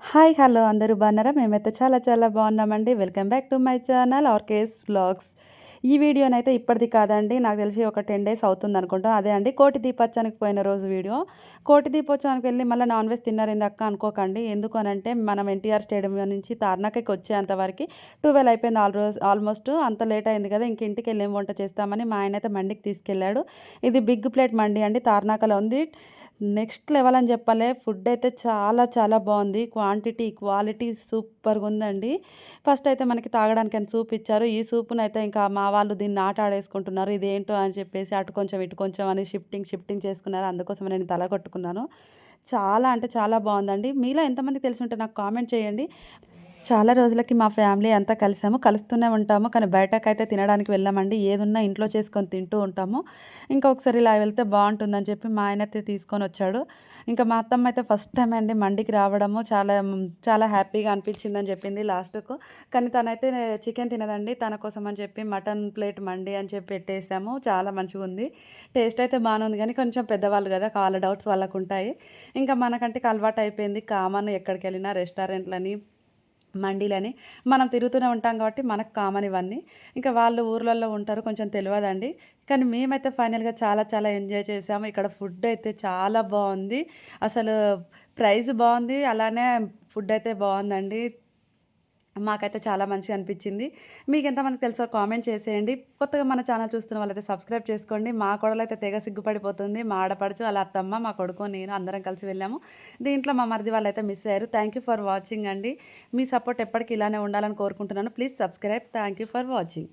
Hi hello అందరూ బాగున్నారా? మేమైతే చాలా చాలా బాగున్నామండి. Welcome back to my channel RK's vlogs. ఈ వీడియోనైతే ఇప్పటిది కాదండి. నాకు తెలిసి ఒక 10 డేస్ అవుతుంది అనుకుంటా. అదే అండి కోటి దీపోత్సవానికి పోయిన రోజు వీడియో. కోటి దీపోత్సవానికి వెళ్ళి మళ్ళీ నాన్ వెజ్ తిన్నారేందక్క అనుకోకండి. ఎందుకు అనంటే మనం ఎన్టీఆర్ స్టేడియం నుంచి తార్నాకకి వచ్చేంత వరకు 12 అయిపోయింది ఆల్మోస్ట్. అంత లేట్ అయింది కదా, ఇంక ఇంటికి వెళ్ళి ఏం వంట చేస్తామని మా ఆయన అయితే మండికి తీసుకెళ్ళాడు. ఇది బిగ్ ప్లేట్ మండి అండి, తార్నాకలో ఉంది. నెక్స్ట్ లెవెల్ అని చెప్పాలి. ఫుడ్ అయితే చాలా చాలా బాగుంది. క్వాంటిటీ క్వాలిటీ సూపర్గా ఉందండి. ఫస్ట్ అయితే మనకి తాగడానికి అని సూప్ ఇచ్చారు. ఈ సూప్‌నైతే ఇంకా మా వాళ్ళు దీన్ని ఆట ఆడేసుకుంటున్నారు. ఇదేంటో అని చెప్పేసి అటు కొంచెం ఇటు కొంచెం అని షిఫ్టింగ్ చేసుకున్నారు. అందుకోసం నేను తల కొట్టుకున్నాను. చాలా అంటే చాలా బాగుందండి. మీలో ఎంతమందికి తెలిసి ఉంటే నాకు కామెంట్ చేయండి. చాలా రోజులకి మా ఫ్యామిలీ అంతా కలిసాము. కలుస్తూనే ఉంటాము. కానీ బయటకైతే తినడానికి వెళ్ళామండి. ఏదున్నా ఇంట్లో చేసుకొని తింటూ ఉంటాము. ఇంకా ఒకసారి ఇలా వెళ్తే బాగుంటుందని చెప్పి మా ఆయన అయితే తీసుకొని వచ్చాడు. ఇంకా మా అత్తమ్మ అయితే ఫస్ట్ టైం అండి మండికి రావడము. చాలా హ్యాపీగా అనిపించిందని చెప్పింది లాస్ట్‌కు. కానీ తనైతే చికెన్ తినదండి. తన కోసం అని చెప్పి మటన్ ప్లేట్ మండి అని చెప్పి పెట్టేసాము. చాలా మంచిగుంది. టేస్ట్ అయితే బానే ఉంది కానీ కొంచెం పెద్దవాళ్ళు కదా, వాళ్ళ డౌట్స్ వాళ్ళకుంటాయి. ఇంకా మనకంటే అలవాటు అయిపోయింది. కామన్ ఎక్కడికెళ్ళినా రెస్టారెంట్‌లని, మండీలని మనం తిరుగుతూనే ఉంటాం కాబట్టి మనకు కామన్ ఇవన్నీ. ఇంకా వాళ్ళు ఊర్లలో ఉంటారు, కొంచెం తెలవదండి. కానీ మేమైతే ఫైనల్‌గా చాలా చాలా ఎంజాయ్ చేసాము. ఇక్కడ ఫుడ్ అయితే చాలా బావుంది. అసలు ప్రైస్ బావుంది. అలానే ఫుడ్ అయితే బావుందండి. మాకైతే చాలా మంచిగా అనిపించింది. మీకెంతమందికి తెలుసో కామెంట్ చేసేయండి. కొత్తగా మన ఛానల్ చూస్తున్న వాళ్ళైతే సబ్స్క్రైబ్ చేసుకోండి. మా కోడలైతే తెగ సిగ్గుపడిపోతుంది. మా ఆడపడుచు, ఆళ్ళ అత్తమ్మ, మా కొడుకు, నేను అందరం కలిసి వెళ్ళాము. దీంట్లో మా మరిది వాళ్ళైతే మిస్ అయ్యారు. థ్యాంక్ యూ ఫర్ వాచింగ్ అండి. మీ సపోర్ట్ ఎప్పటికి ఇలానే ఉండాలని కోరుకుంటున్నాను. Please subscribe. Thank you for watching.